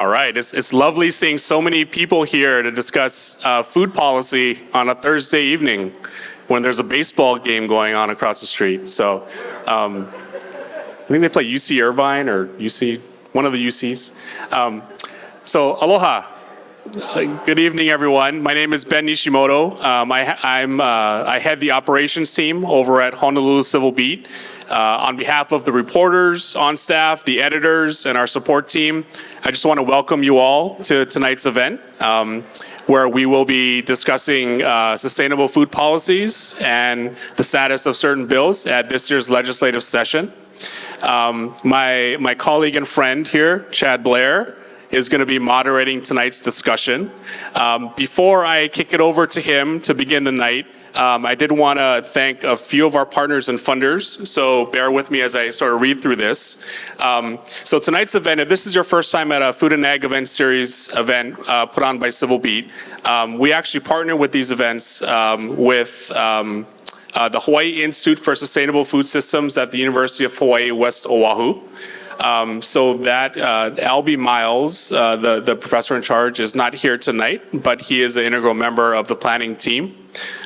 All right, it's lovely seeing so many people here to discuss food policy on a Thursday evening when there's a baseball game going on across the street. So I think they play UC Irvine or UC, one of the UCs. So aloha. Good evening, everyone. My name is Ben Nishimoto. I head the operations team over at Honolulu Civil Beat. On behalf of the reporters on staff, the editors, and our support team, I just want to welcome you all to tonight's event, where we will be discussing sustainable food policies and the status of certain bills at this year's legislative session. My colleague and friend here, Chad Blair, is going to be moderating tonight's discussion. Before I kick it over to him to begin the night, I did want to thank a few of our partners and funders, so bear with me as I sort of read through this. So tonight's event, if this is your first time at a Food and Ag Event Series event put on by Civil Beat, we actually partner with these events with the Hawaii Institute for Sustainable Food Systems at the University of Hawaii, West Oahu. So that Albie Miles, the professor in charge, is not here tonight, but he is an integral member of the planning team.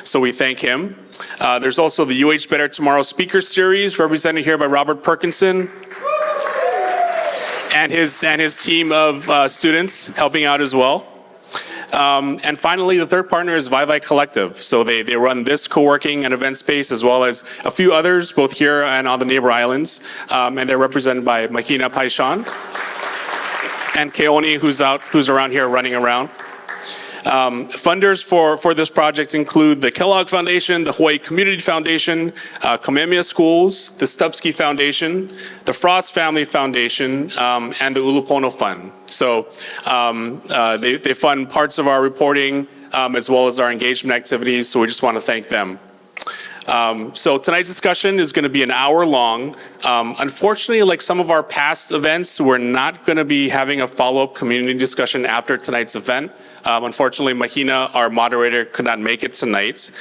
So we thank him. There's also the UH Better Tomorrow Speaker Series, represented here by Robert Perkinson, and his team of students helping out as well. And finally, the third partner is Vai Collective. So they run this co-working and event space as well as a few others, both here and on the neighbor islands. And they're represented by Mahina Paishan and Keone, who's around here running around. Funders for this project include the Kellogg Foundation, the Hawaii Community Foundation, Kamehameha Schools, the Stupski Foundation, the Frost Family Foundation, and the Ulupono Fund. So they fund parts of our reporting as well as our engagement activities, so we just want to thank them. So tonight's discussion is going to be an hour long. Unfortunately, like some of our past events, we're not going to be having a follow-up community discussion after tonight's event. Unfortunately, Mahina, our moderator, could not make it tonight.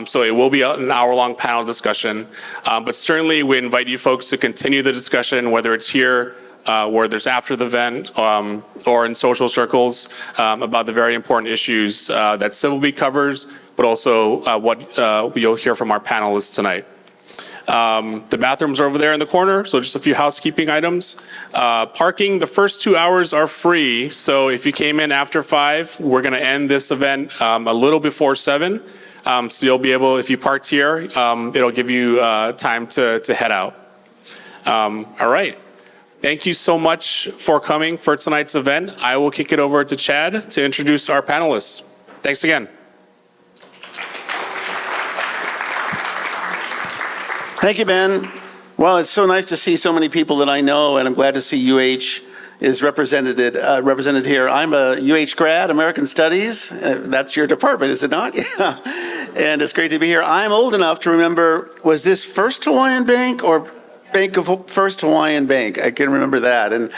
So it will be an hour-long panel discussion. But certainly, we invite you folks to continue the discussion, whether it's here, where there's after the event, or in social circles, about the very important issues that Civil Beat covers, but also what you'll hear from our panelists tonight. The bathrooms are over there in the corner, so just a few housekeeping items. Parking, the first 2 hours are free, so if you came in after 5, we're going to end this event a little before 7. So you'll be able, if you parked here, it'll give you time to head out. All right. Thank you so much for coming for tonight's event. I will kick it over to Chad to introduce our panelists. Thanks again. Thank you, Ben. Well, it's so nice to see so many people that I know, and I'm glad to see UH is represented here. I'm a UH grad, American Studies. That's your department, is it not? Yeah. And it's great to be here. I'm old enough to remember, was this First Hawaiian Bank or Bank of First Hawaiian Bank? I can remember that. And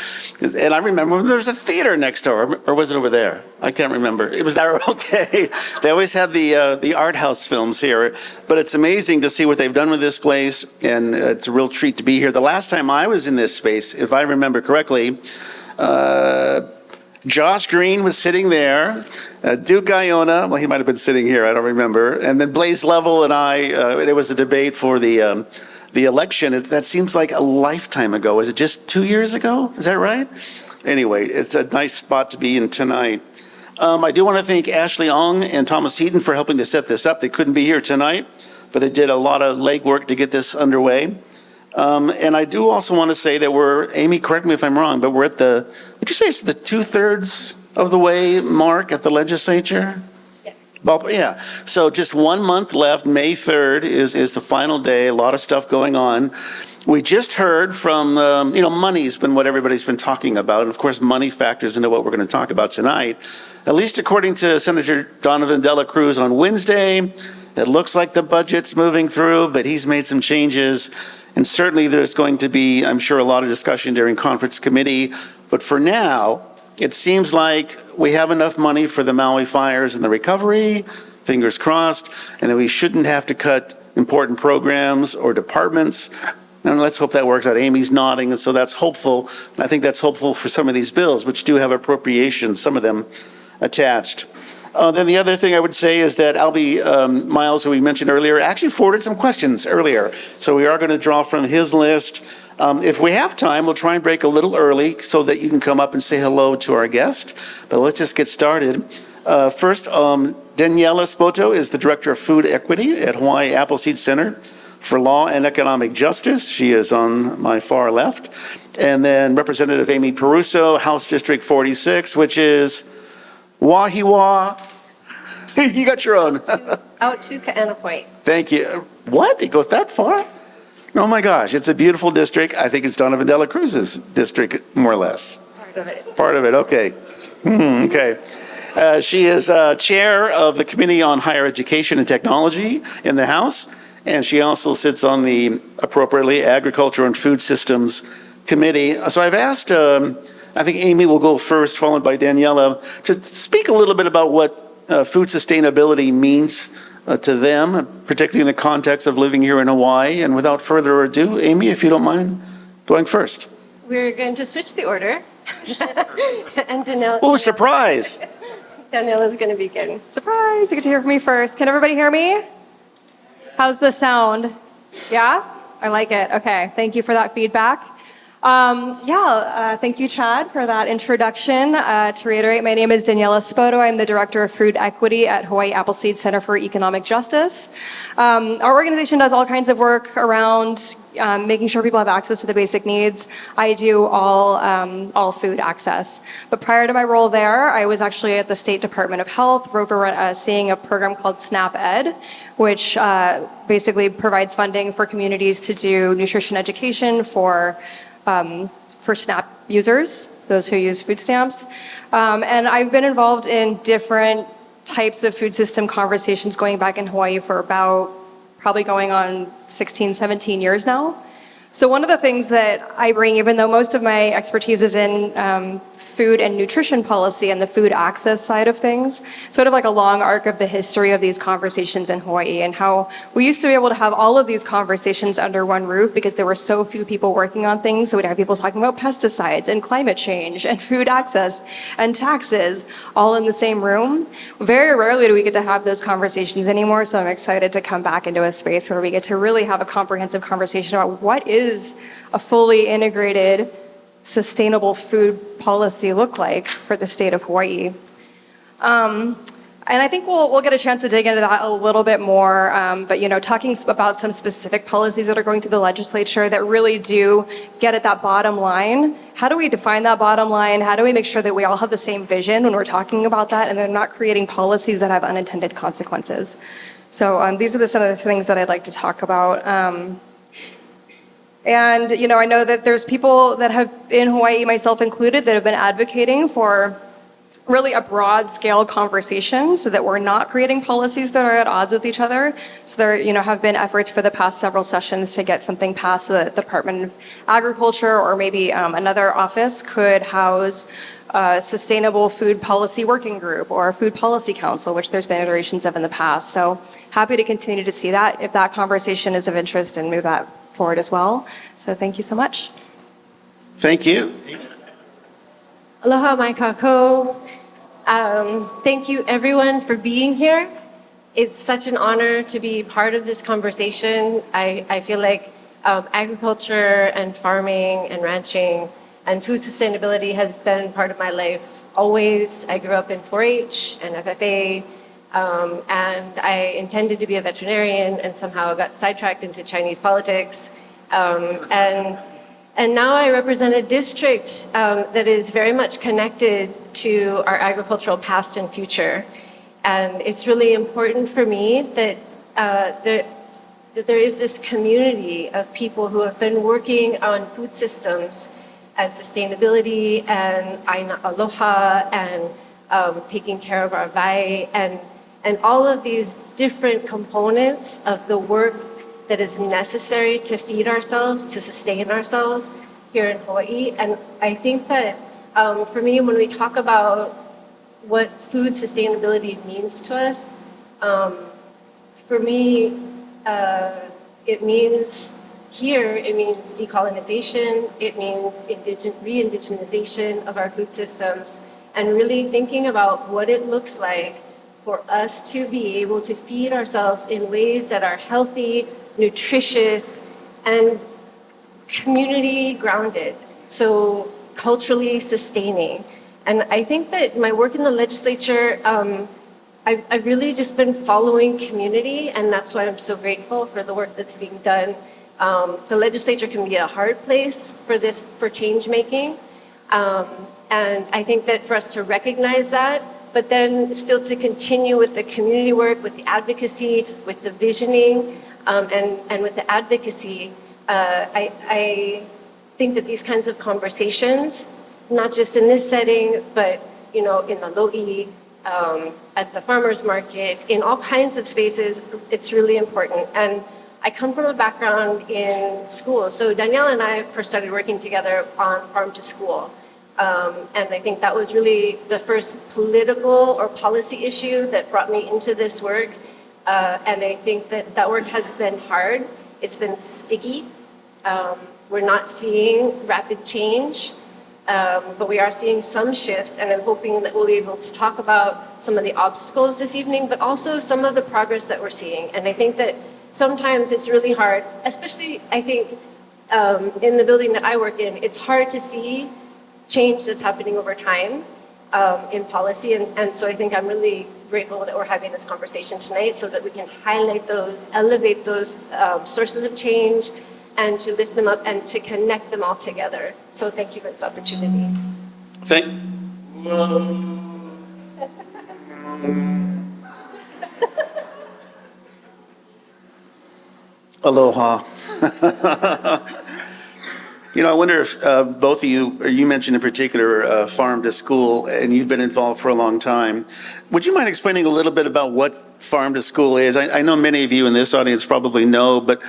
I remember when there was a theater next door, or was it over there? I can't remember. It was there, okay. They always have the art house films here, but it's amazing to see what they've done with this place, and it's a real treat to be here. The last time I was in this space, if I remember correctly, Josh Green was sitting there, Duke Iona, well, he might have been sitting here, I don't remember, and then Blaze Level and I, it was a debate for the election. That seems like a lifetime ago. Is it just 2 years ago? Is that right? Anyway, it's a nice spot to be in tonight. I do want to thank Ashley Ong and Thomas Heaton for helping to set this up. They couldn't be here tonight, but they did a lot of legwork to get this underway. And I do also want to say that Amy, correct me if I'm wrong, but we're at would you say it's the 2/3 of the way mark at the legislature? Yeah, so just 1 month left. May 3rd is the final day. A lot of stuff going on. We just heard from, money's been what everybody's been talking about. And of course, money factors into what we're going to talk about tonight. At least according to Senator Donovan Dela Cruz on Wednesday, it looks like the budget's moving through, but he's made some changes. And certainly there's going to be, I'm sure, a lot of discussion during conference committee. But for now, it seems like we have enough money for the Maui fires and the recovery, fingers crossed, and that we shouldn't have to cut important programs or departments And let's hope that works out. Amy's nodding, and so that's hopeful. And I think that's hopeful for some of these bills, which do have appropriations, some of them attached. Then the other thing I would say is that Albie Miles, who we mentioned earlier, actually forwarded some questions earlier. So we are going to draw from his list. If we have time, we'll try and break a little early so that you can come up and say hello to our guest. But let's just get started. First, Daniela Spoto is the Director of Food Equity at Hawaii Appleseed Center for Law and Economic Justice. She is on my far left. And then Representative Amy Perusso, House District 46, which is Wahiwa. You got your own. Out to Kaena Point. Thank you. What? It goes that far? Oh my gosh, it's a beautiful district. I think it's Donovan Dela Cruz's district, more or less. Part of it. Part of it, okay. Okay. She is chair of the Committee on Higher Education and Technology in the House, and she also sits on the, appropriately, Agriculture and Food Systems Committee. So I've asked, I think Amy will go first, followed by Daniela, to speak a little bit about what food sustainability means to them, particularly in the context of living here in Hawaii. And without further ado, Amy, if you don't mind going first. We're going to switch the order. And Daniela. Oh, surprise. Daniela's going to begin. Surprise, you get to hear from me first. Can everybody hear me? How's the sound? Yeah? I like it. Okay, thank you for that feedback. Thank you, Chad, for that introduction. To reiterate, my name is Daniela Spoto. I'm the Director of Food Equity at Hawaii Appleseed Center for Economic Justice. Our organization does all kinds of work around making sure people have access to the basic needs. I do all food access. But prior to my role there, I was actually at the State Department of Health, overseeing a program called SNAP Ed, which basically provides funding for communities to do nutrition education for SNAP users, those who use food stamps. And I've been involved in different types of food system conversations going back in Hawaii for about probably going on 16, 17 years now. So one of the things that I bring, even though most of my expertise is in food and nutrition policy and the food access side of things, sort of like a long arc of the history of these conversations in Hawaii and how we used to be able to have all of these conversations under one roof because there were so few people working on things. So we'd have people talking about pesticides and climate change and food access and taxes all in the same room. Very rarely do we get to have those conversations anymore. So I'm excited to come back into a space where we get to really have a comprehensive conversation about what is a fully integrated sustainable food policy look like for the state of Hawaii. And I think we'll get a chance to dig into that a little bit more, but talking about some specific policies that are going through the legislature that really do get at that bottom line. How do we define that bottom line? How do we make sure that we all have the same vision when we're talking about that and they're not creating policies that have unintended consequences? So these are some of the things that I'd like to talk about. And, I know that there's people that have, in Hawaii, myself included, that have been advocating for really a broad scale conversation so that we're not creating policies that are at odds with each other. So there, have been efforts for the past several sessions to get something passed so that the Department of Agriculture or maybe another office could house a sustainable food policy working group or a food policy council, which there's been iterations of in the past. So happy to continue to see that if that conversation is of interest and move that forward as well. So thank you so much. Thank you. Aloha mai kākou. Thank you everyone for being here. It's such an honor to be part of this conversation. I feel like agriculture and farming and ranching and food sustainability has been part of my life always. I grew up in 4-H and FFA. And I intended to be a veterinarian and somehow got sidetracked into Chinese politics. And now I represent a district that is very much connected to our agricultural past and future. And it's really important for me that there is this community of people who have been working on food systems and sustainability and aina aloha and taking care of our vai and all of these different components of the work that is necessary to feed ourselves, to sustain ourselves here in Hawaii. And I think that for me, when we talk about what food sustainability means to us, for me, it means Here, it means decolonization, it means re-indigenization of our food systems, and really thinking about what it looks like for us to be able to feed ourselves in ways that are healthy, nutritious, and community grounded, so culturally sustaining. And I think that my work in the legislature, I've really just been following community, and that's why I'm so grateful for the work that's being done. The legislature can be a hard place for change making. And I think that for us to recognize that, but then still to continue with the community work, with the advocacy, with the visioning, and with the advocacy, I think that these kinds of conversations, not just in this setting, but in the Lo'i, at the farmers market, in all kinds of spaces, it's really important. And I come from a background in school. So Daniela and I first started working together on Farm to School. And I think that was really the first political or policy issue that brought me into this work. And I think that work has been hard. It's been sticky. We're not seeing rapid change, but we are seeing some shifts, and I'm hoping that we'll be able to talk about some of the obstacles this evening, but also some of the progress that we're seeing. And I think that sometimes it's really hard, especially I think in the building that I work in, it's hard to see change that's happening over time in policy. And so I think I'm really grateful that we're having this conversation tonight so that we can highlight those, elevate those sources of change, and to lift them up and to connect them all together. So thank you for this opportunity. Aloha. I wonder if both of you, or you mentioned in particular Farm to School, and you've been involved for a long time. Would you mind explaining a little bit about what Farm to School is? I know many of you in this audience probably know, but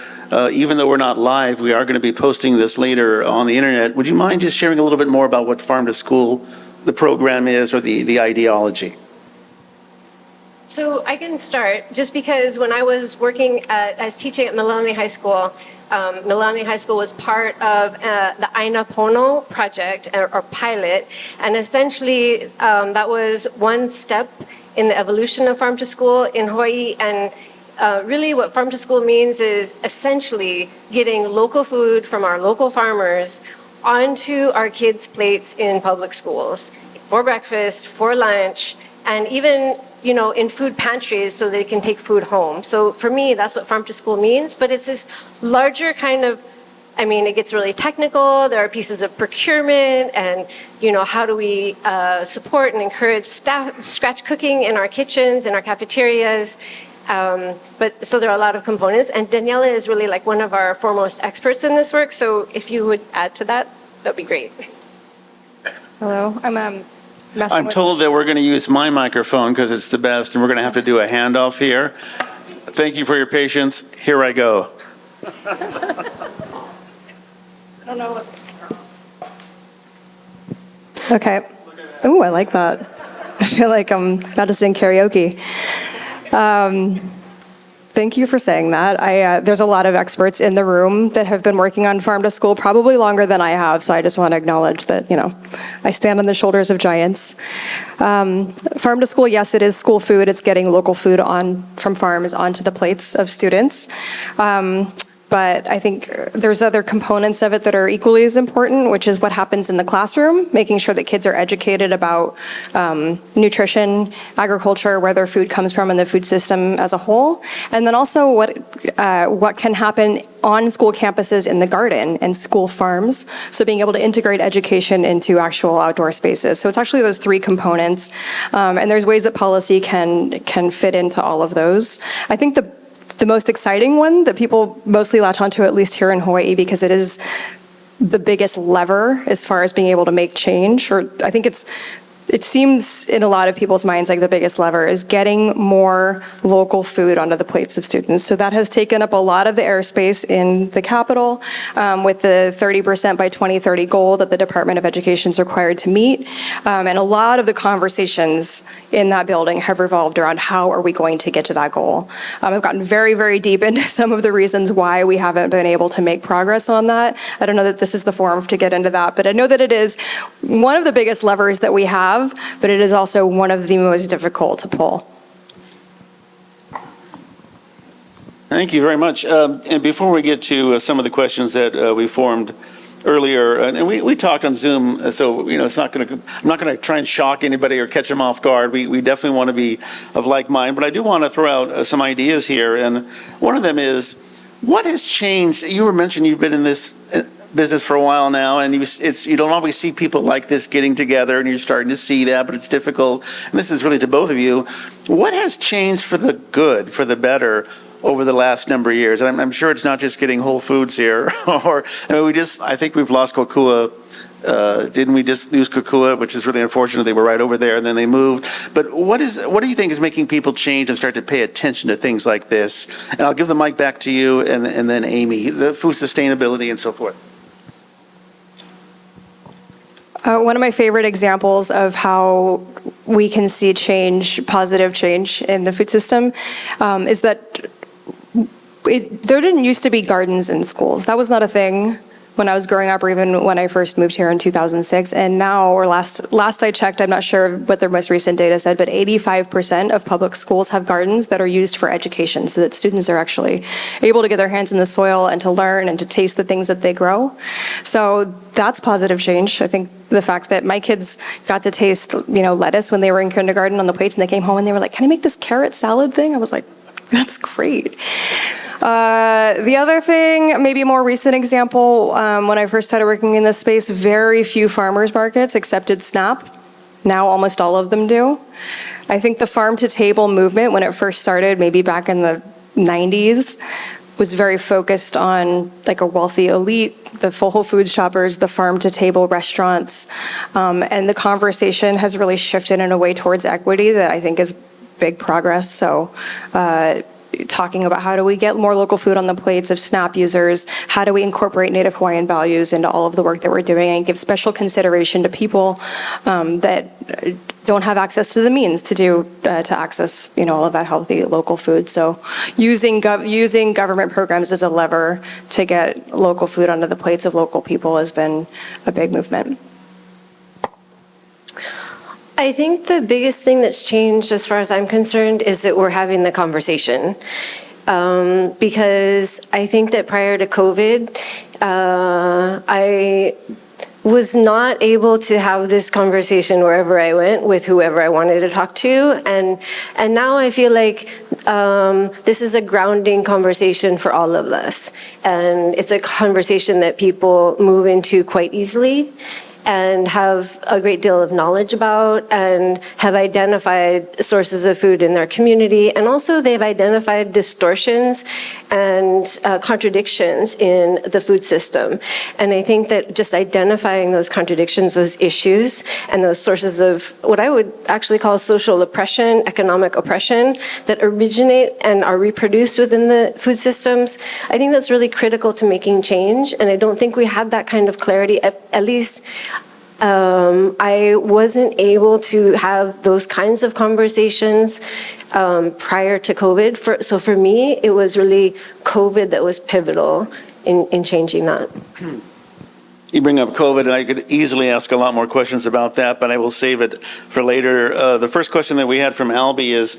even though we're not live, we are going to be posting this later on the internet. Would you mind just sharing a little bit more about what Farm to School, the program is, or the ideology? So I can start just because when I was working as teaching at Mililani High School, Mililani High School was part of the Aina Pono project or pilot, and essentially that was one step in the evolution of Farm to School in Hawaii. And really what Farm to School means is essentially getting local food from our local farmers onto our kids' plates in public schools for breakfast, for lunch, and even in food pantries so they can take food home. So for me, that's what Farm to School means, but it's this larger kind of, it gets really technical. There are pieces of procurement and, how do we support and encourage scratch cooking in our kitchens, in our cafeterias. But so there are a lot of components, and Daniela is really like one of our foremost experts in this work. So if you would add to that, that'd be great. Hello, I'm told that we're going to use my microphone because it's the best, and we're going to have to do a handoff here. Thank you for your patience. Here I go. I don't know what. Okay. Oh, I like that. I feel like I'm about to sing karaoke. Thank you for saying that. There's a lot of experts in the room that have been working on Farm to School probably longer than I have, so I just want to acknowledge that, I stand on the shoulders of giants. Farm to School, yes, it is school food. It's getting local food from farms onto the plates of students. But I think there's other components of it that are equally as important, which is what happens in the classroom, making sure that kids are educated about nutrition, agriculture, where their food comes from, and the food system as a whole. And then also what can happen on school campuses in the garden and school farms, so being able to integrate education into actual outdoor spaces. So it's actually those three components, and there's ways that policy can fit into all of those. I think the most exciting one that people mostly latch onto, at least here in Hawaii, because it is the biggest lever as far as being able to make change, or I think it's it seems in a lot of people's minds like the biggest lever is getting more local food onto the plates of students. So that has taken up a lot of the airspace in the Capitol with the 30% by 2030 goal that the Department of Education is required to meet. And a lot of the conversations in that building have revolved around how are we going to get to that goal. I've gotten very, very deep into some of the reasons why we haven't been able to make progress on that. I don't know that this is the forum to get into that, but I know that it is one of the biggest levers that we have, but it is also one of the most difficult to pull. Thank you very much. And before we get to some of the questions that we formed earlier, and we talked on Zoom, so it's not going to. I'm not going to try and shock anybody or catch them off guard. We definitely want to be of like mind, but I do want to throw out some ideas here, and one of them is, what has changed? You were mentioning you've been in this business for a while now, and you don't always see people like this getting together, and you're starting to see that, but it's difficult. And this is really to both of you. What has changed for the good, for the better, over the last number of years? And I'm sure it's not just getting Whole Foods here, or I think we've lost Kokua. Didn't we just lose Kokua, which is really unfortunate? They were right over there, and then they moved. But what do you think is making people change and start to pay attention to things like this? And I'll give the mic back to you, and then Amy, the food sustainability and so forth. One of my favorite examples of how we can see change, positive change in the food system, is that there didn't used to be gardens in schools. That was not a thing when I was growing up, or even when I first moved here in 2006. And now, or last I checked, I'm not sure what their most recent data said, but 85% of public schools have gardens that are used for education, so that students are actually able to get their hands in the soil and to learn and to taste the things that they grow. So that's positive change. I think the fact that my kids got to taste, lettuce when they were in kindergarten on the plates, and they came home and they were like, "Can I make this carrot salad thing?" I was like, "That's great." The other thing, maybe a more recent example, when I first started working in this space, very few farmers markets accepted SNAP. Now almost all of them do. I think the farm to table movement, when it first started, maybe back in the 90s, was very focused on like a wealthy elite, the full Whole Foods shoppers, the farm to table restaurants. And the conversation has really shifted in a way towards equity that I think is big progress. So, talking about how do we get more local food on the plates of SNAP users, how do we incorporate Native Hawaiian values into all of the work that we're doing and give special consideration to people that don't have access to the means to access all of that healthy local food. So using government programs as a lever to get local food onto the plates of local people has been a big movement. I think the biggest thing that's changed, as far as I'm concerned, is that we're having the conversation. Because I think that prior to COVID, I was not able to have this conversation wherever I went with whoever I wanted to talk to. And now I feel like this is a grounding conversation for all of us. And it's a conversation that people move into quite easily and have a great deal of knowledge about, and have identified sources of food in their community. And also they've identified distortions and contradictions in the food system. And I think that just identifying those contradictions, those issues, and those sources of what I would actually call social oppression, economic oppression, that originate and are reproduced within the food systems, I think that's really critical to making change. And I don't think we had that kind of clarity, at least I wasn't able to have those kinds of conversations prior to COVID. So for me, it was really COVID that was pivotal in changing that. You bring up COVID, and I could easily ask a lot more questions about that, but I will save it for later. The first question that we had from Albie is,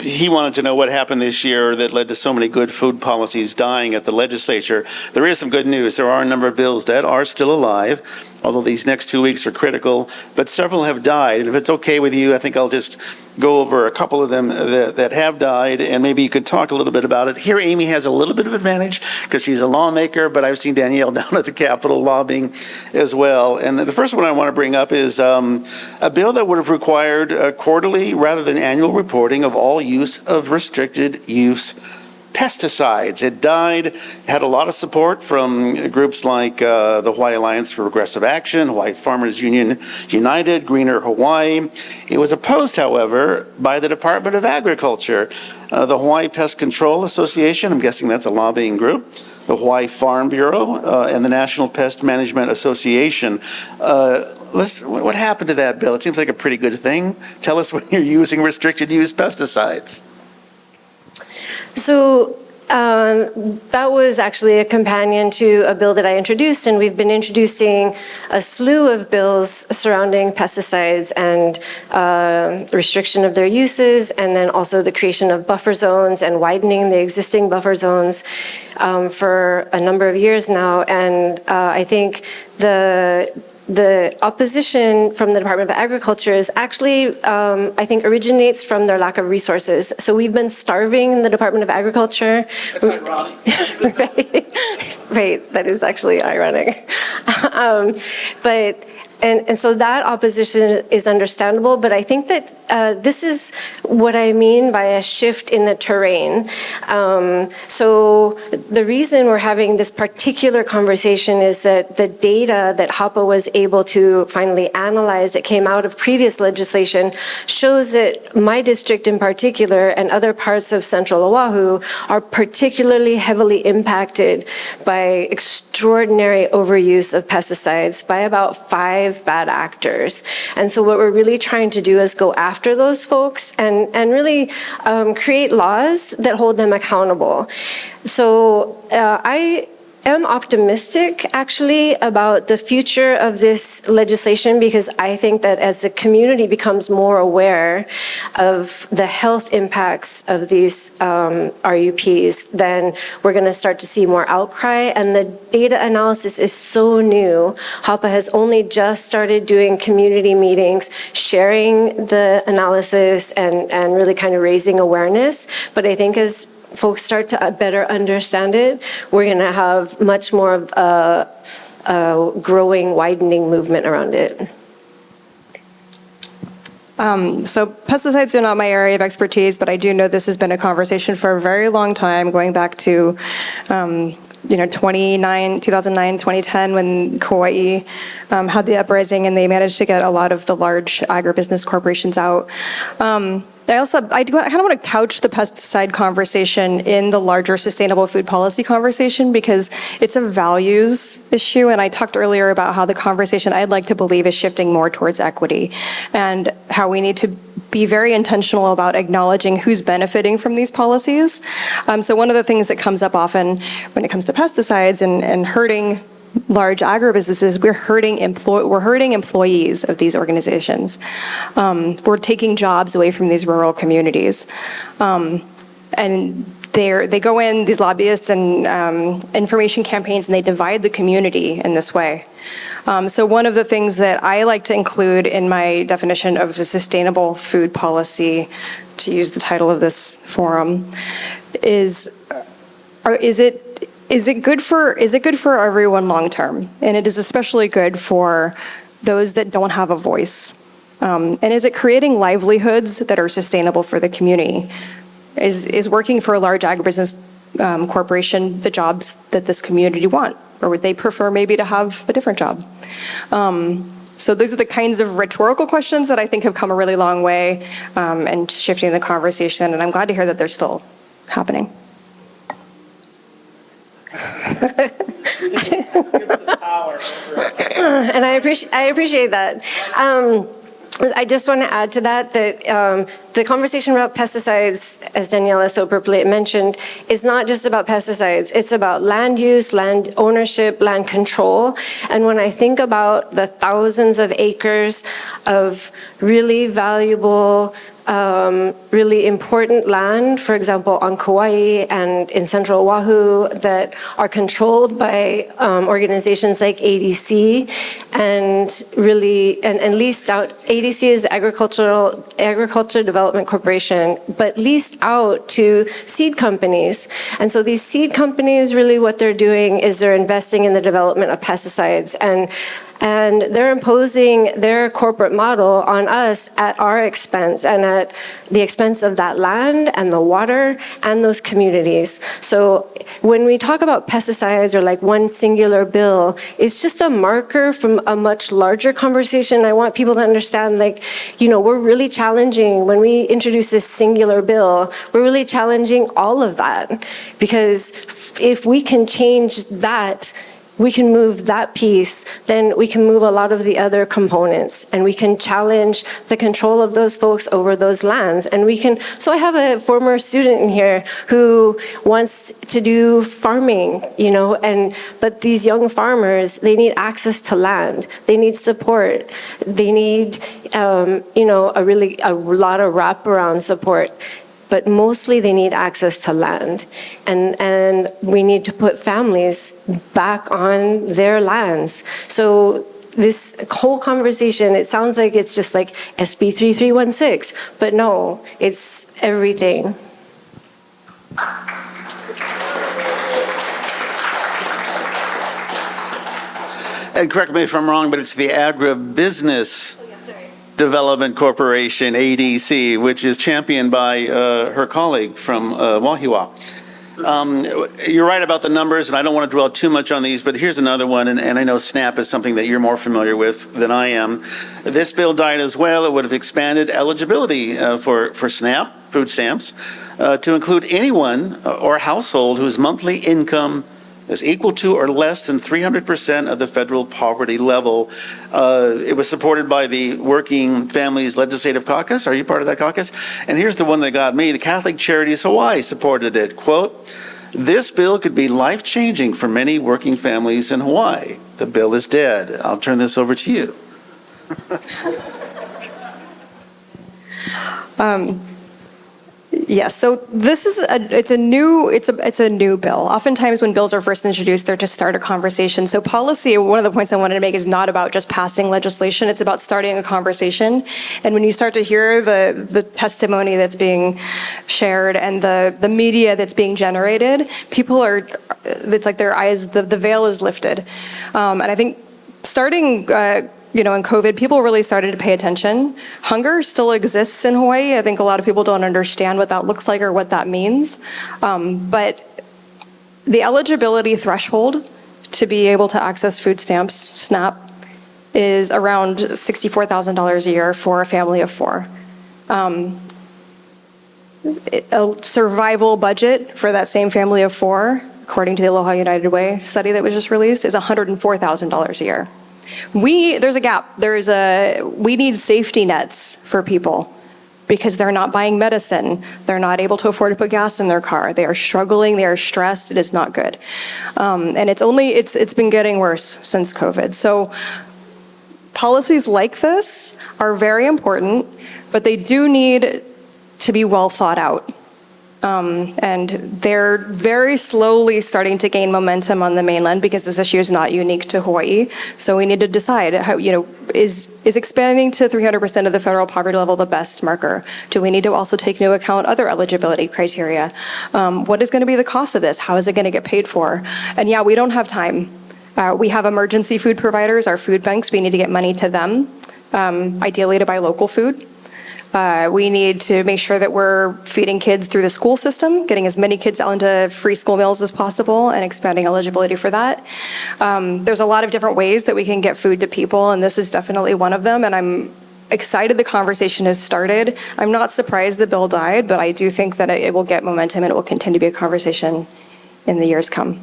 he wanted to know what happened this year that led to so many good food policies dying at the legislature. There is some good news. There are a number of bills that are still alive, although these next 2 weeks are critical, but several have died. And if it's okay with you, I think I'll just go over a couple of them that have died, and maybe you could talk a little bit about it. Here, Amy has a little bit of advantage because she's a lawmaker, but I've seen Danielle down at the Capitol lobbying as well. And the first one I want to bring up is a bill that would have required quarterly rather than annual reporting of all use of restricted use pesticides. It died, had a lot of support from groups like the Hawaii Alliance for Progressive Action, Hawaii Farmers Union United, Greener Hawaii. It was opposed, however, by the Department of Agriculture, the Hawaii Pest Control Association, I'm guessing that's a lobbying group, the Hawaii Farm Bureau, and the National Pest Management Association. What happened to that bill? It seems like a pretty good thing. Tell us when you're using restricted use pesticides. So that was actually a companion to a bill that I introduced, and we've been introducing a slew of bills surrounding pesticides and restriction of their uses, and then also the creation of buffer zones and widening the existing buffer zones for a number of years now. And I think the opposition from the Department of Agriculture is actually, I think, originates from their lack of resources. So we've been starving the Department of Agriculture. That's ironic. Right, that is actually ironic. And so that opposition is understandable, but I think that this is what I mean by a shift in the terrain. So the reason we're having this particular conversation is that the data that HAPA was able to finally analyze that came out of previous legislation shows that my district in particular and other parts of central Oahu are particularly heavily impacted by extraordinary overuse of pesticides by about 5 bad actors. And so what we're really trying to do is go after those folks and really create laws that hold them accountable. So I am optimistic, actually, about the future of this legislation, because I think that as the community becomes more aware of the health impacts of these RUPs, then we're going to start to see more outcry. And the data analysis is so new. HAPA has only just started doing community meetings, sharing the analysis and really kind of raising awareness. But I think as folks start to better understand it, we're going to have much more of a growing, widening movement around it. So pesticides are not my area of expertise, but I do know this has been a conversation for a very long time, going back to 2009, 2010, when Kauai had the uprising, and they managed to get a lot of the large agribusiness corporations out. I kind of want to couch the pesticide conversation in the larger sustainable food policy conversation, because it's a values issue. And I talked earlier about how the conversation, I'd like to believe, is shifting more towards equity, and how we need to be very intentional about acknowledging who's benefiting from these policies. So one of the things that comes up often when it comes to pesticides and hurting large agribusinesses, we're hurting employees of these organizations. We're taking jobs away from these rural communities. And they go in, these lobbyists and information campaigns, and they divide the community in this way. So one of the things that I like to include in my definition of a sustainable food policy, to use the title of this forum, is it good for everyone long term? And it is especially good for those that don't have a voice. And is it creating livelihoods that are sustainable for the community? Is working for a large agribusiness corporation the jobs that this community want? Or would they prefer maybe to have a different job? So those are the kinds of rhetorical questions that I think have come a really long way and shifting the conversation. And I'm glad to hear that they're still happening. And I appreciate that. I just want to add to that the conversation about pesticides, as Daniela so appropriately mentioned, is not just about pesticides. It's about land use, land ownership, land control. And when I think about the thousands of acres of really valuable, really important land, for example, on Kauai and in central Oahu, that are controlled by organizations like ADC and leased out. ADC is Agriculture Development Corporation, but leased out to seed companies. And so these seed companies, really what they're doing is they're investing in the development of pesticides. And And they're imposing their corporate model on us at our expense and at the expense of that land and the water and those communities. So when we talk about pesticides or like one singular bill, it's just a marker from a much larger conversation. I want people to understand, like, you know, we're really challenging, when we introduce this singular bill, we're really challenging all of that. Because if we can change that, we can move that piece, then we can move a lot of the other components, and we can challenge the control of those folks over those lands. And we can, so I have a former student in here who wants to do farming, you know, but these young farmers, they need access to land, they need support, they need, you know, a lot of wraparound support. But mostly they need access to land. And we need to put families back on their lands. So this whole conversation, it sounds like it's just like SB 3316, but no, it's everything. And correct me if I'm wrong, but it's the Agribusiness Development Corporation, ADC, which is championed by her colleague from Wahiawa. You're right about the numbers, and I don't want to dwell too much on these, but here's another one, and I know SNAP is something that you're more familiar with than I am. This bill died as well. It would have expanded eligibility for SNAP, food stamps, to include anyone or household whose monthly income is equal to or less than 300% of the federal poverty level. It was supported by the Working Families Legislative Caucus. Are you part of that caucus? And here's the one that got me. The Catholic Charities Hawaii supported it. Quote, "This bill could be life-changing for many working families in Hawaii. The bill is dead." I'll turn this over to you. Yes, so this is it's a new bill. Oftentimes when bills are first introduced, they're to start a conversation. So policy, one of the points I wanted to make is not about just passing legislation, it's about starting a conversation. And when you start to hear the testimony that's being shared and the media that's being generated, people are, it's like their eyes, the veil is lifted. And I think starting in COVID, people really started to pay attention. Hunger still exists in Hawaii. I think a lot of people don't understand what that looks like or what that means. But the eligibility threshold to be able to access food stamps, SNAP, is around $64,000 a year for a family of four. A survival budget for that same family of four, according to the Aloha United Way study that was just released, is $104,000 a year. There's a gap. We need safety nets for people because they're not buying medicine. They're not able to afford to put gas in their car. They are struggling. They are stressed. It is not good. And it's been getting worse since COVID. So policies like this are very important, but they do need to be well thought out. And they're very slowly starting to gain momentum on the mainland because this issue is not unique to Hawaii. So we need to decide how, is expanding to 300% of the federal poverty level the best marker? Do we need to also take into account other eligibility criteria? What is going to be the cost of this? How is it going to get paid for? And yeah, we don't have time. We have emergency food providers, our food banks. We need to get money to them, ideally to buy local food. We need to make sure that we're feeding kids through the school system, getting as many kids out into free school meals as possible and expanding eligibility for that. There's a lot of different ways that we can get food to people, and this is definitely one of them, and I'm excited the conversation has started. I'm not surprised the bill died, but I do think that it will get momentum and it will continue to be a conversation in the years come.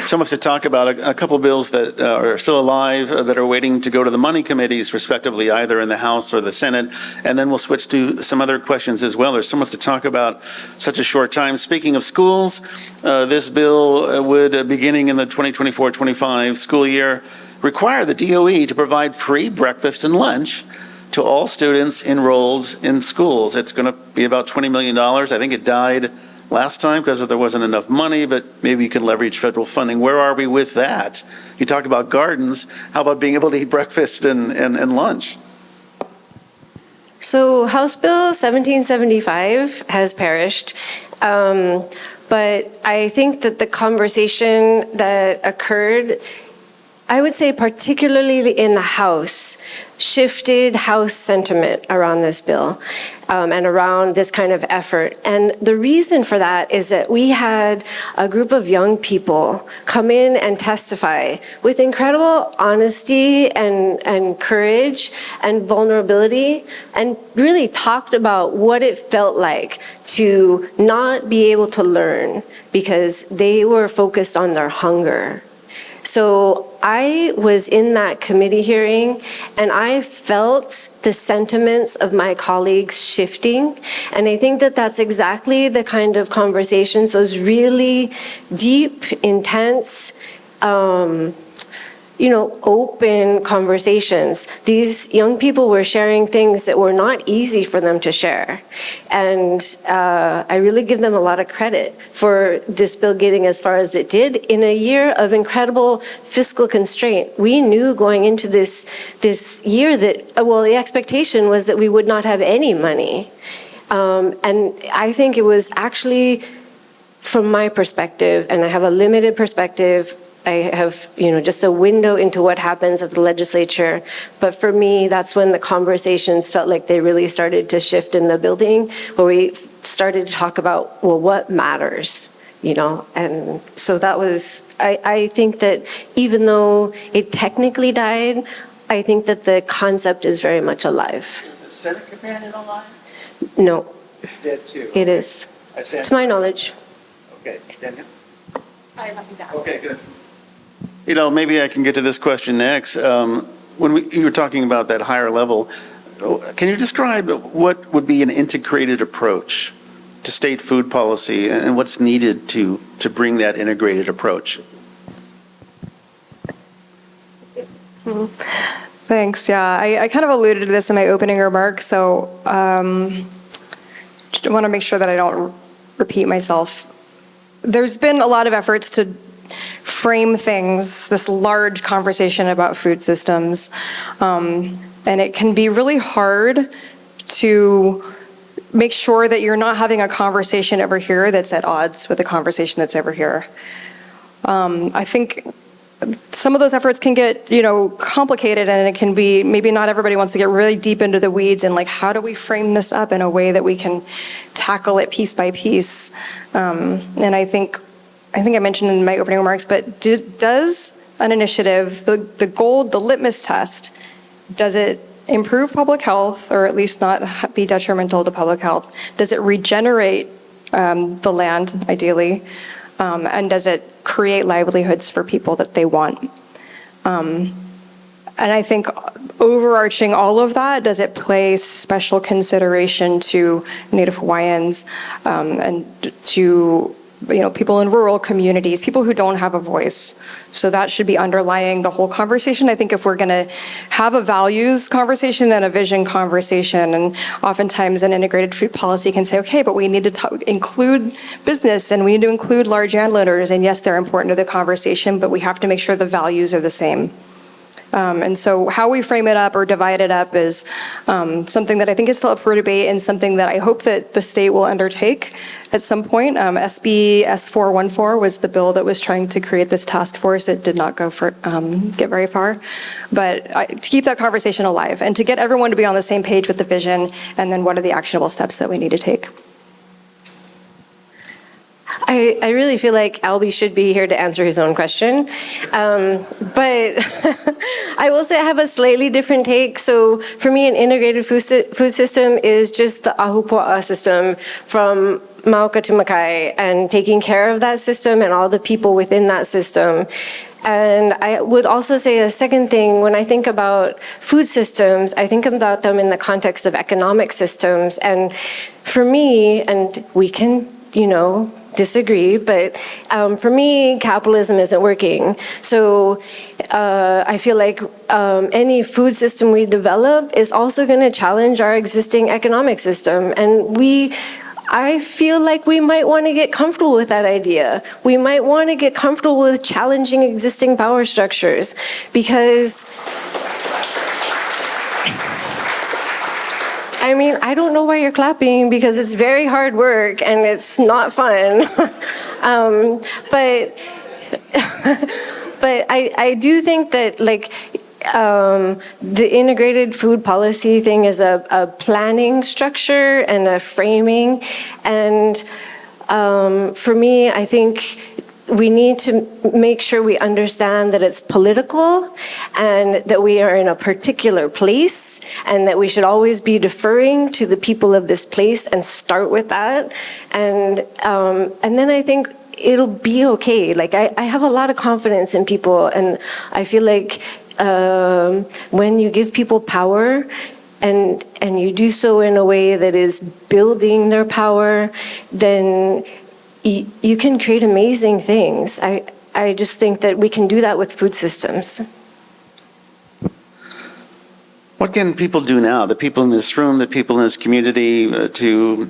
So much to talk about. A couple bills that are still alive that are waiting to go to the money committees, respectively, either in the House or the Senate. And then we'll switch to some other questions as well. There's so much to talk about such a short time. Speaking of schools, this bill would, beginning in the 2024-25 school year, require the DOE to provide free breakfast and lunch to all students enrolled in schools. It's going to be about $20 million. I think it died last time because there wasn't enough money, but maybe you can leverage federal funding. Where are we with that? You talk about gardens. How about being able to eat breakfast and lunch? So House Bill 1775 has perished. But I think that the conversation that occurred, I would say particularly in the House, shifted House sentiment around this bill and around this kind of effort. And the reason for that is that we had a group of young people come in and testify with incredible honesty and courage and vulnerability, and really talked about what it felt like to not be able to learn because they were focused on their hunger. So I was in that committee hearing, and I felt the sentiments of my colleagues shifting. And I think that that's exactly the kind of conversations, those really deep, intense, open conversations. These young people were sharing things that were not easy for them to share. And I really give them a lot of credit for this bill getting as far as it did in a year of incredible fiscal constraint. We knew going into this year that, the expectation was that we would not have any money. And I think it was actually, from my perspective, and I have a limited perspective, I have, just a window into what happens at the legislature. But for me, that's when the conversations felt like they really started to shift in the building, where we started to talk about, what matters, And so that was, I think that even though it technically died, I think that the concept is very much alive. Is the Senate companion alive? No, It's dead too. it is, to my knowledge. Okay, Danielle? I have nothing to add. Okay, good. Maybe I can get to this question next. When you were talking about that higher level, can you describe what would be an integrated approach to state food policy and what's needed to bring that integrated approach? Thanks. Yeah, I kind of alluded to this in my opening remarks, so I want to make sure that I don't repeat myself. There's been a lot of efforts to frame things, this large conversation about food systems, and it can be really hard to make sure that you're not having a conversation over here that's at odds with the conversation that's over here. I think some of those efforts can get, complicated, and it can be, maybe not everybody wants to get really deep into the weeds and how do we frame this up in a way that we can tackle it piece by piece. And I think I mentioned in my opening remarks, but does an initiative, the goal, the litmus test, does it improve public health, or at least not be detrimental to public health? Does it regenerate the land, ideally? And does it create livelihoods for people that they want? And I think overarching all of that, does it place special consideration to Native Hawaiians and to people in rural communities, people who don't have a voice? So that should be underlying the whole conversation. I think if we're going to have a values conversation, then a vision conversation, and oftentimes an integrated food policy can say, okay, but we need to include business and we need to include large landowners, and yes, they're important to the conversation, but we have to make sure the values are the same. And so how we frame it up or divide it up is something that I think is still up for debate, and something that I hope that the state will undertake at some point. SB S414 was the bill that was trying to create this task force. It did not get very far. But to keep that conversation alive and to get everyone to be on the same page with the vision, and then what are the actionable steps that we need to take. I really feel like Albie should be here to answer his own question. But I will say I have a slightly different take. So for me, an integrated food system is just the ahupua'a system from Mauka to Makai, and taking care of that system and all the people within that system. And I would also say a second thing, when I think about food systems, I think about them in the context of economic systems. And for me, and we can, disagree, but for me, capitalism isn't working. So I feel like any food system we develop is also going to challenge our existing economic system. And I feel like we might want to get comfortable with that idea. We might want to get comfortable with challenging existing power structures, because I mean, I don't know why you're clapping because it's very hard work and it's not fun. But but I do think that like the integrated food policy thing is a planning structure and a framing. And for me, I think we need to make sure we understand that it's political and that we are in a particular place and that we should always be deferring to the people of this place and start with that. And then I think it'll be okay. Like I have a lot of confidence in people, and I feel like when you give people power and you do so in a way that is building their power, then you can create amazing things. I just think that we can do that with food systems. What can people do now, the people in this room, the people in this community, to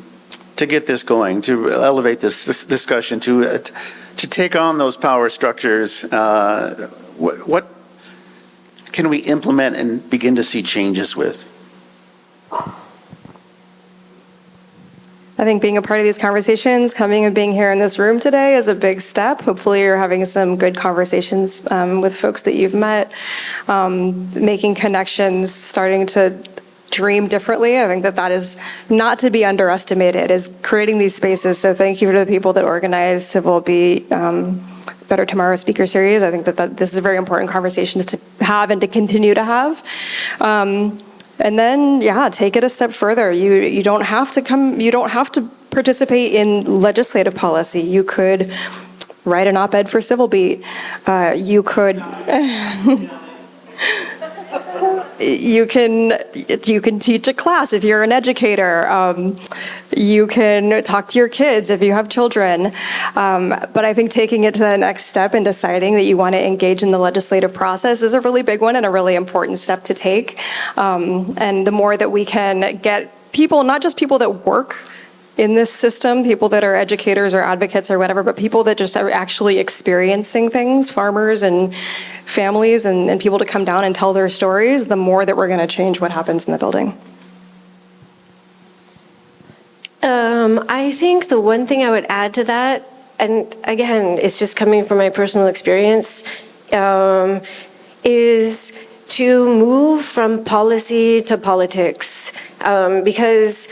get this going, to elevate this discussion, to take on those power structures? What can we implement and begin to see changes with? I think being a part of these conversations, coming and being here in this room today is a big step. Hopefully you're having some good conversations with folks that you've met, making connections, starting to dream differently. I think that is not to be underestimated, is creating these spaces. So thank you to the people that organized Civil Be Better Tomorrow speaker series. I think that this is a very important conversation to have and to continue to have. And then, take it a step further. You don't have to participate in legislative policy. You could write an op-ed for Civil Beat. You could you can teach a class if you're an educator. You can talk to your kids if you have children. But I think taking it to the next step and deciding that you want to engage in the legislative process is a really big one and a really important step to take. And the more that we can get people, not just people that work in this system, people that are educators or advocates or whatever, but people that just are actually experiencing things, farmers and families and people to come down and tell their stories, the more that we're going to change what happens in the building. I think the one thing I would add to that, and again, it's just coming from my personal experience, is to move from policy to politics, because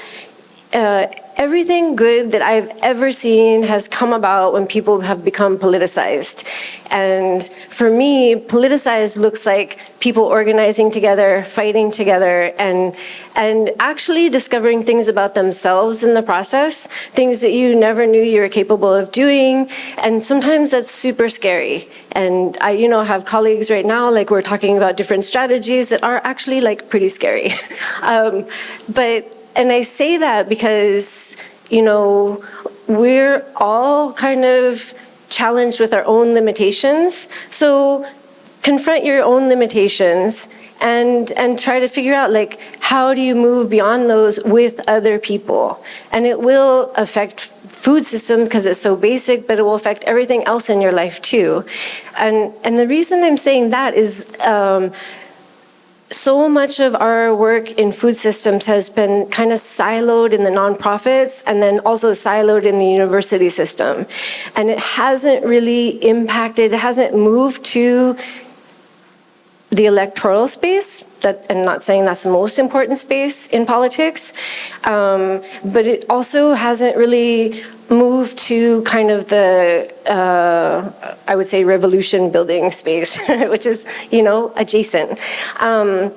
everything good that I've ever seen has come about when people have become politicized. And for me, politicized looks like people organizing together, fighting together, and actually discovering things about themselves in the process, things that you never knew you were capable of doing. And sometimes that's super scary. And I, have colleagues right now, like we're talking about different strategies that are actually like pretty scary. And I say that because, we're all kind of challenged with our own limitations. So confront your own limitations and try to figure out, like, how do you move beyond those with other people? And it will affect food systems because it's so basic, but it will affect everything else in your life too. And the reason I'm saying that is, so much of our work in food systems has been kind of siloed in the nonprofits and then also siloed in the university system. And it hasn't really impacted, it hasn't moved to the electoral space, and not saying that's the most important space in politics, but it also hasn't really moved to kind of the, I would say, revolution building space, which is, adjacent. And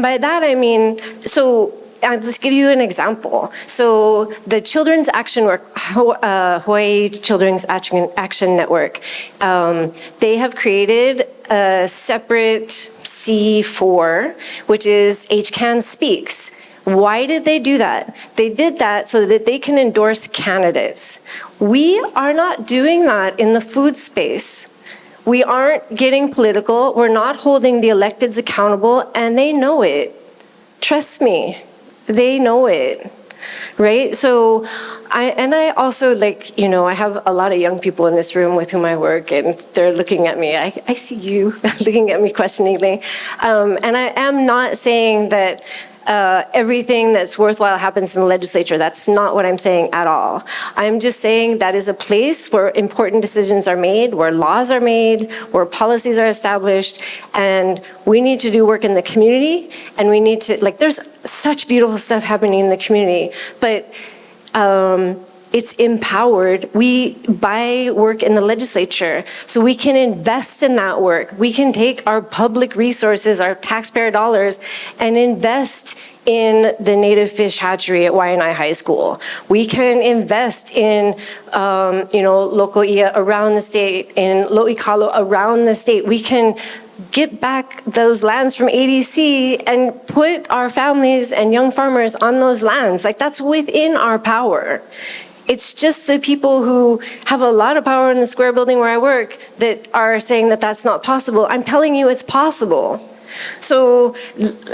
by that I mean, so I'll just give you an example. So the Children's Action Work, Hawaii Children's Action Network, they have created a separate C4, which is HCAN Speaks. Why did they do that? They did that so that they can endorse candidates. We are not doing that in the food space. We aren't getting political. We're not holding the electeds accountable, and they know it. Trust me, they know it, right? So I also, like, I have a lot of young people in this room with whom I work, and they're looking at me. I see you looking at me questioningly. And I am not saying that everything that's worthwhile happens in the legislature. That's not what I'm saying at all. I'm just saying that is a place where important decisions are made, where laws are made, where policies are established, and we need to do work in the community, and we need to, like, there's such beautiful stuff happening in the community, but it's empowered. We buy work in the legislature, so we can invest in that work. We can take our public resources, our taxpayer dollars, and invest in the native fish hatchery at Waianae High School. We can invest in, Loko'ia around the state, in Lo'ikalo around the state. We can get back those lands from ADC and put our families and young farmers on those lands. Like, that's within our power. It's just the people who have a lot of power in the square building where I work that are saying that that's not possible. I'm telling you it's possible. So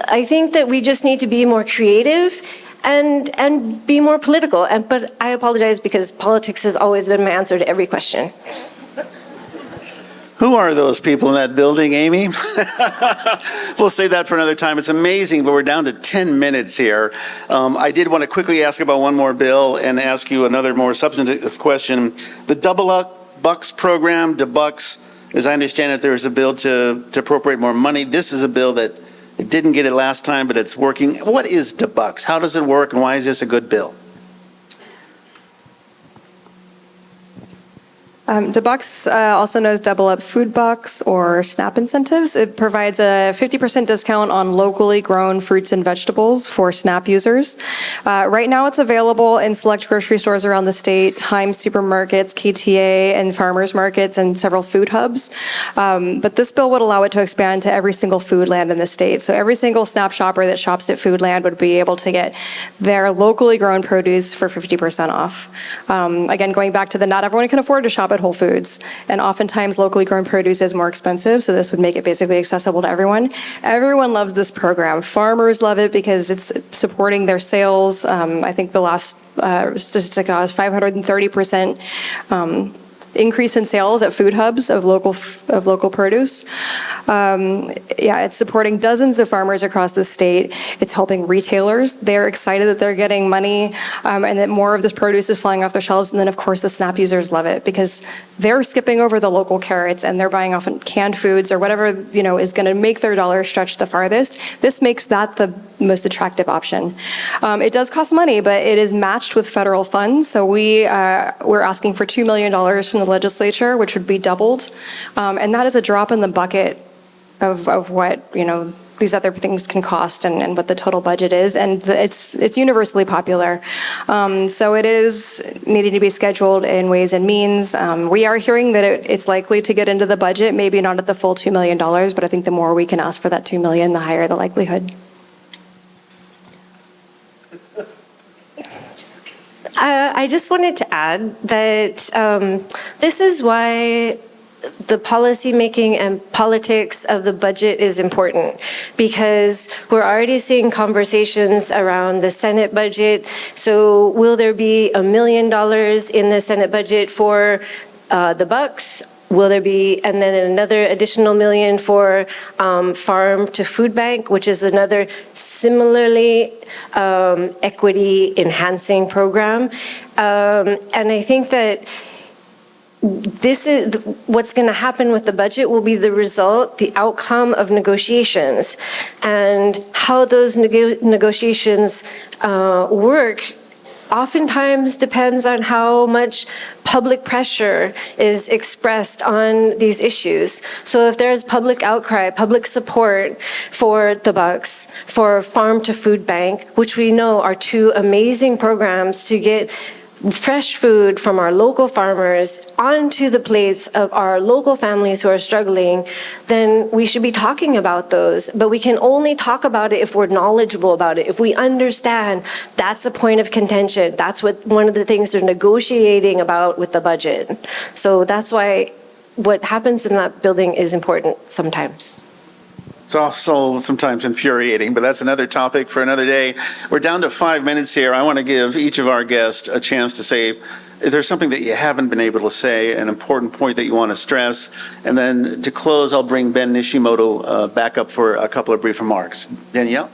I think that we just need to be more creative and be more political. But I apologize because politics has always been my answer to every question. Who are those people in that building, Amy? We'll save that for another time. It's amazing, but we're down to 10 minutes here. I did want to quickly ask about one more bill and ask you another more substantive question. The Double Up Bucks program, DeBucks, as I understand it, there's a bill to appropriate more money. This is a bill that it didn't get it last time, but it's working. What is DeBucks? How does it work, and why is this a good bill? DeBucks, also known as Double Up Food Bucks or SNAP incentives. It provides a 50% discount on locally grown fruits and vegetables for SNAP users. Right now it's available in select grocery stores around the state, Times supermarkets, KTA, and farmers markets, and several food hubs. But this bill would allow it to expand to every single Foodland in the state. So every single SNAP shopper that shops at Foodland would be able to get their locally grown produce for 50% off. Again, going back to the not everyone can afford to shop at Whole Foods, and oftentimes locally grown produce is more expensive, so this would make it basically accessible to everyone. Everyone loves this program. Farmers love it because it's supporting their sales. I think the last statistic was 530% increase in sales at food hubs of local produce. It's supporting dozens of farmers across the state. It's helping retailers. They're excited that they're getting money and that more of this produce is flying off their shelves. And then, of course, the SNAP users love it because they're skipping over the local carrots and they're buying often canned foods or whatever is going to make their dollar stretch the farthest. This makes that the most attractive option. It does cost money, but it is matched with federal funds. So we're asking for $2 million from the legislature, which would be doubled. And that is a drop in the bucket of what, these other things can cost and what the total budget is. And it's universally popular. So it is needing to be scheduled in Ways and Means. We are hearing that it's likely to get into the budget, maybe not at the full $2 million, but I think the more we can ask for that $2 million, the higher the likelihood. I just wanted to add that this is why the policy making and politics of the budget is important, because we're already seeing conversations around the Senate budget. So will there be $1 million in the Senate budget for the Bucks? Will there be, and then another additional $1 million for Farm to Food Bank, which is another similarly equity enhancing program. And I think that this is what's going to happen with the budget will be the result, the outcome of negotiations, and how those negotiations work oftentimes depends on how much public pressure is expressed on these issues. So if there's public outcry, public support for the Bucks, for Farm to Food Bank, which we know are two amazing programs to get fresh food from our local farmers onto the plates of our local families who are struggling, then we should be talking about those. But we can only talk about it if we're knowledgeable about it, if we understand that's a point of contention. That's what one of the things they're negotiating about with the budget. So that's why what happens in that building is important sometimes. It's also sometimes infuriating, but that's another topic for another day. We're down to 5 minutes here. I want to give each of our guests a chance to say if there's something that you haven't been able to say, an important point that you want to stress. And then to close, I'll bring Ben Nishimoto back up for a couple of brief remarks. Danielle?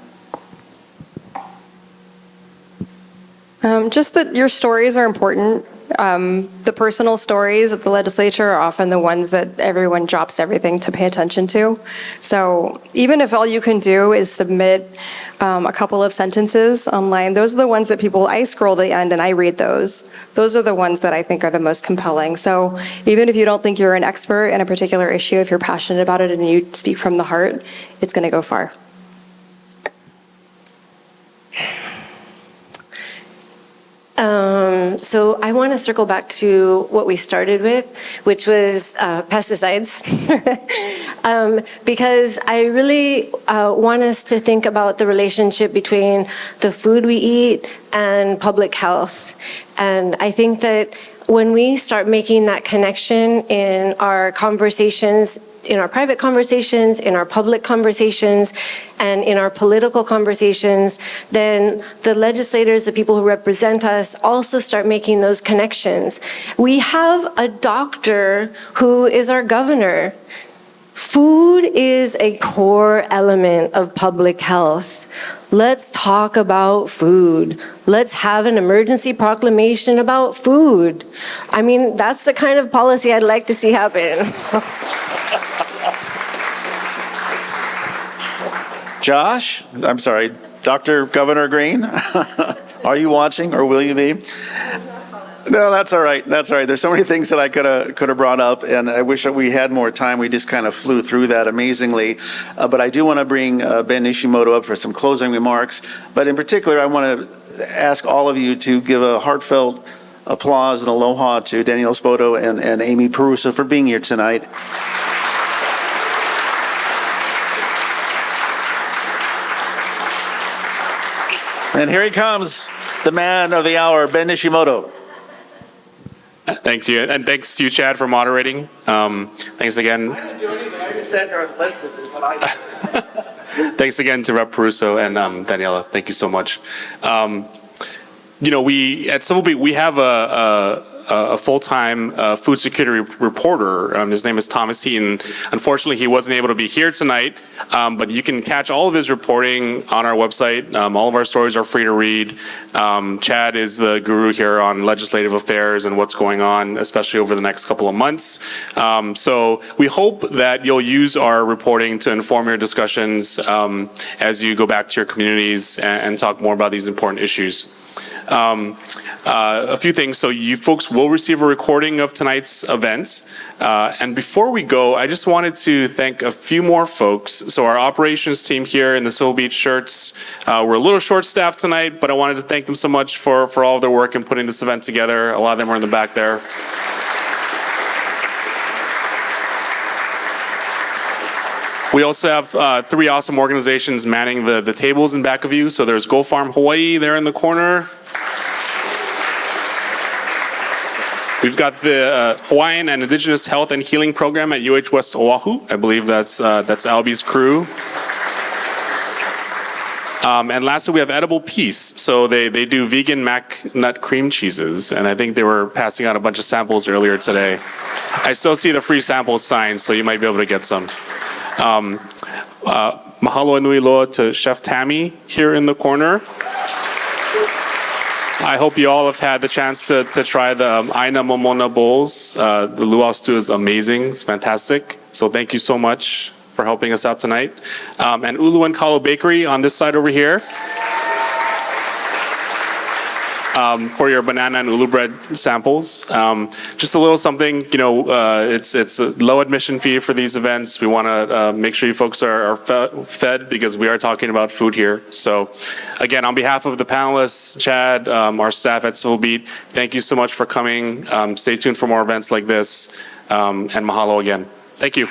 Just that your stories are important. The personal stories at the legislature are often the ones that everyone drops everything to pay attention to. So even if all you can do is submit a couple of sentences online, those are the ones that I scroll the end and I read those. Those are the ones that I think are the most compelling. So even if you don't think you're an expert in a particular issue, if you're passionate about it and you speak from the heart, it's going to go far. So I want to circle back to what we started with, which was pesticides, because I really want us to think about the relationship between the food we eat and public health. And I think that when we start making that connection in our conversations, in our private conversations, in our public conversations, and in our political conversations, then the legislators, the people who represent us, also start making those connections. We have a doctor who is our governor. Food is a core element of public health. Let's talk about food. Let's have an emergency proclamation about food. I mean, that's the kind of policy I'd like to see happen. Josh, I'm sorry, Dr. Governor Green, are you watching or will you be? No, that's all right. That's all right. There's so many things that I could have brought up, and I wish that we had more time. We just kind of flew through that amazingly. But I do want to bring Ben Nishimoto up for some closing remarks. But in particular, I want to ask all of you to give a heartfelt applause and aloha to Daniela Spoto and Amy Perusso for being here tonight. And here he comes, the man of the hour, Ben Nishimoto. Thanks you, and thanks to you, Chad, for moderating. Thanks again. I didn't do anything. I just sat there and listened is what I did. Thanks again to Rep. Perusso and Daniela. Thank you so much. We at Civil Beat, we have a full-time food security reporter. His name is Thomas Heaton. Unfortunately, he wasn't able to be here tonight, but you can catch all of his reporting on our website. All of our stories are free to read. Chad is the guru here on legislative affairs and what's going on, especially over the next couple of months. So we hope that you'll use our reporting to inform your discussions as you go back to your communities and talk more about these important issues. A few things. So you folks will receive a recording of tonight's event. And before we go, I just wanted to thank a few more folks. So our operations team here in the Civil Beach shirts, we're a little short-staffed tonight, but I wanted to thank them so much for all of their work in putting this event together. A lot of them are in the back there. We also have 3 awesome organizations manning the tables in back of you. So there's Go Farm Hawaii there in the corner. We've got the Hawaiian and Indigenous Health and Healing Program at UH West Oahu. I believe that's Albie's crew. And lastly, we have Edible Peace. So they do vegan mac nut cream cheeses, and I think they were passing out a bunch of samples earlier today. I still see the free samples sign, so you might be able to get some. Mahalo nui loa to Chef Tammy here in the corner. I hope you all have had the chance to try the Aina Momona bowls. The luau stew is amazing. It's fantastic. So thank you so much for helping us out tonight. And Ulu and Kalo Bakery on this side over here. For your banana and ulu bread samples. Just a little something, it's a low admission fee for these events. We want to make sure you folks are fed because we are talking about food here. So again, on behalf of the panelists, Chad, our staff at Civil Beat, thank you so much for coming. Stay tuned for more events like this, and mahalo again. Thank you.